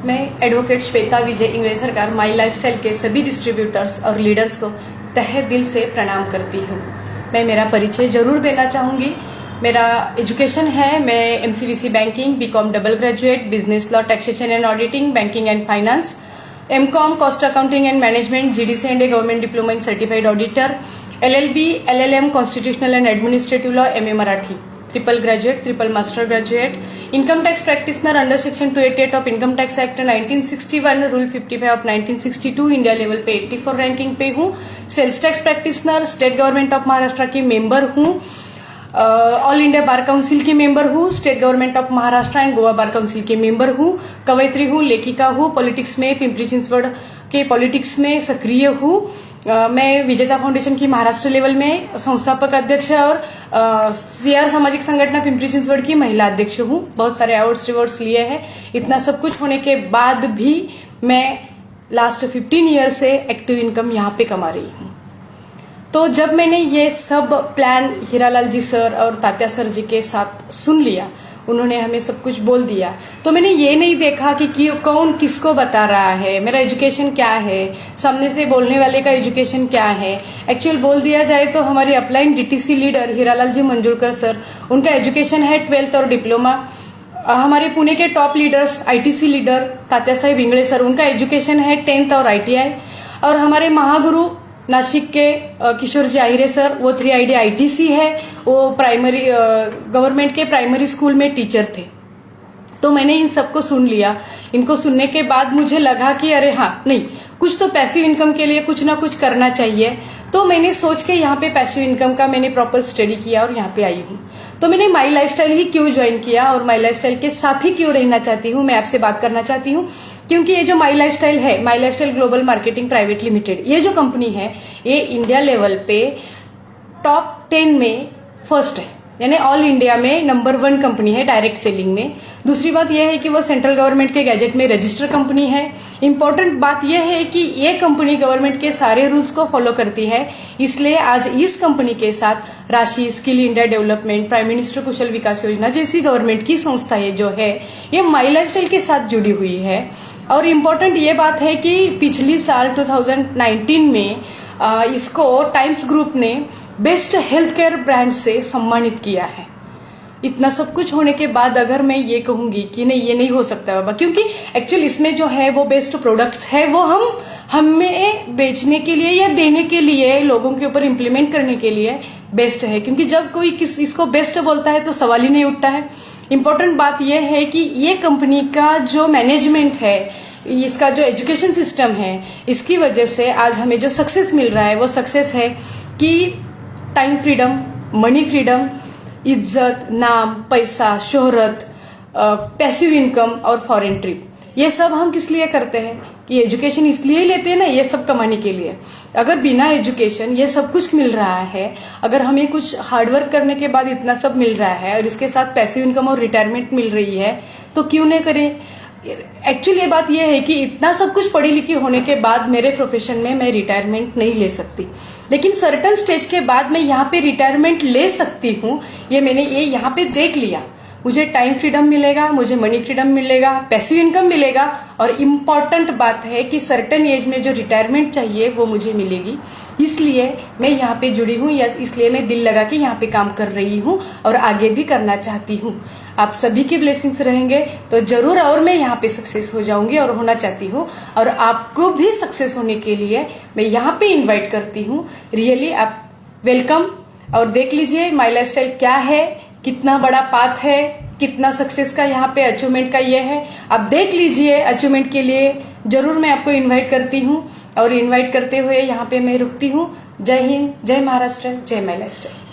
मैं एडवोकेट श्वेता विजय इंग्लिश सरकार माई लाइफस्टाइल के सभी डिस्ट्रीब्यूटर्स और लीडर्स को तहे दिल से प्रणाम करती हूँ। मैं मेरा परिचय जरूर देना चाहूँगी। मेरा एजुकेशन है, मैं MCVC banking, BCom double graduate, business law, taxation and auditing, banking and finance, MCom cost accounting and management, GDC and a government diploma in certified auditor, LLB, LLM constitutional and administrative law, MA Marathi, triple graduate, triple master graduate, income tax practitioner under section 288 of income tax act 1961, rule 55 of 1962, India level पे 84 ranking पे हूँ। Sales tax practitioner, state government of Maharashtra की member हूँ, all India bar council की member हूँ, state government of Maharashtra and Goa bar council की member हूँ, कवयित्री हूँ, लेखिका हूँ, पॉलिटिक्स में पिंपरी चिंचवड के पॉलिटिक्स में सक्रिय हूँ। मैं विजेता फाउंडेशन की महाराष्ट्र लेवल में संस्थापक अध्यक्ष और सीआर सामाजिक संगठन पिंपरी चिंचवड की महिला अध्यक्ष हूँ। बहुत सारे अवार्ड्स रिवॉर्ड्स लिए हैं। इतना सब कुछ होने के बाद भी मैं लास्ट 15 ईयर से एक्टिव इनकम यहाँ पे कमा रही हूँ। तो जब मैंने ये सब प्लान हीरालाल जी सर और तात्या सर जी के साथ सुन लिया, उन्होंने हमें सब कुछ बोल दिया, तो मैंने ये नहीं देखा कि कौन किसको बता रहा है, मेरा एजुकेशन क्या है, सामने से बोलने वाले का एजुकेशन क्या है। एक्चुअल बोल दिया जाए तो हमारे upline DTC leader Hiralal ji Manjulkar sir, उनका एजुकेशन है 12th और डिप्लोमा। हमारे पुणे के top leaders ITC leader Tatya Saheb Ingale sir, उनका एजुकेशन है 10th और आईटीआई। और हमारे महागुरु नासिक के किशोर जी आहिरे सर, वो 3ID आईटीसी है, वो प्राइमरी गवर्नमेंट के प्राइमरी स्कूल में टीचर थे। तो मैंने इन सबको सुन लिया। इनको सुनने के बाद मुझे लगा कि अरे हाँ, नहीं, कुछ तो पैसिव इनकम के लिए कुछ ना कुछ करना चाहिए। तो मैंने सोच के यहाँ पे पैसिव इनकम का मैंने प्रॉपर स्टडी किया और यहाँ पे आई हूँ। तो मैंने माई लाइफस्टाइल ही क्यों ज्वाइन किया और माई लाइफस्टाइल के साथ ही क्यों रहना चाहती हूँ, मैं आपसे बात करना चाहती हूँ। क्योंकि ये जो माई लाइफस्टाइल है, my lifestyle global marketing private limited, ये जो कंपनी है, ये इंडिया लेवल पे टॉप 10 में फर्स्ट है, यानी ऑल इंडिया में नंबर 1 कंपनी है डायरेक्ट सेलिंग में। दूसरी बात यह है कि वो सेंट्रल गवर्नमेंट के गैजेट में रजिस्टर कंपनी है। इंपॉर्टेंट बात यह है कि ये कंपनी गवर्नमेंट के सारे रूल्स को फॉलो करती है। इसलिए आज इस कंपनी के साथ राशि, skill India development, prime minister कुशल विकास योजना जैसी गवर्नमेंट की संस्थाएं जो है, ये माई लाइफस्टाइल के साथ जुड़ी हुई है। और इम्पोर्टेंट ये बात है कि पिछली साल 2019 में इसको टाइम्स ग्रुप ने बेस्ट हेल्थ केयर ब्रांड से सम्मानित किया है। इतना सब कुछ होने के बाद अगर मैं ये कहूंगी कि नहीं, ये नहीं हो सकता बाबा, क्योंकि एक्चुअल इसमें जो है वो बेस्ट प्रोडक्ट्स है, वो हमें बेचने के लिए या देने के लिए, लोगों के ऊपर इम्प्लीमेंट करने के लिए बेस्ट है। क्योंकि जब कोई इसको बेस्ट बोलता है तो सवाल ही नहीं उठता है। इंपॉर्टेंट बात यह है कि ये कंपनी का जो मैनेजमेंट है, इसका जो एजुकेशन सिस्टम है, इसकी वजह से आज हमें जो सक्सेस मिल रहा है वो सक्सेस है कि टाइम फ्रीडम, मनी फ्रीडम, इज्जत, नाम, पैसा, शोहरत, पैसिव इनकम और फॉरेन ट्रिप। ये सब हम किस लिए करते हैं कि एजुकेशन इसलिए ही लेते हैं ना, ये सब कमाने के लिए। अगर बिना एजुकेशन ये सब कुछ मिल रहा है, अगर हमें कुछ हार्डवर्क करने के बाद इतना सब मिल रहा है और इसके साथ पैसिव इनकम और रिटायरमेंट मिल रही है, तो क्यों नहीं करें। एक्चुअली ये बात यह है कि इतना सब कुछ पढ़ी लिखी होने के बाद मेरे प्रोफेशन में मैं रिटायरमेंट नहीं ले सकती, लेकिन सर्टन स्टेज के बाद मैं यहाँ पे रिटायरमेंट ले सकती हूँ। मैंने यहाँ पे देख लिया। मुझे टाइम फ्रीडम मिलेगा, मुझे मनी फ्रीडम मिलेगा, पैसिव इनकम मिलेगा, और इम्पॉर्टेंट बात है कि सर्टन एज में जो रिटायरमेंट चाहिए वो मुझे मिलेगी। इसलिए मैं यहाँ पे जुड़ी हूँ, या इसलिए मैं दिल लगा के यहाँ पे काम कर रही हूँ और आगे भी करना चाहती हूँ। आप सभी के ब्लेसिंग्स रहेंगे तो जरूर और मैं यहाँ पे सक्सेस हो जाऊंगी और होना चाहती हूँ। और आपको भी सक्सेस होने के लिए मैं यहाँ पे इन्वाइट करती हूँ। रियली आप वेलकम। और देख लीजिए माई लाइफस्टाइल क्या है, कितना बड़ा पाथ है, कितना सक्सेस का यहाँ पे अचीवमेंट का ये है। आप देख लीजिए। अचीवमेंट के लिए जरूर मैं आपको इन्वाइट करती हूँ, और इन्वाइट करते हुए यहाँ पे मैं रुकती हूँ। जय हिंद, जय महाराष्ट्र, जय माई लाइफस्टाइल।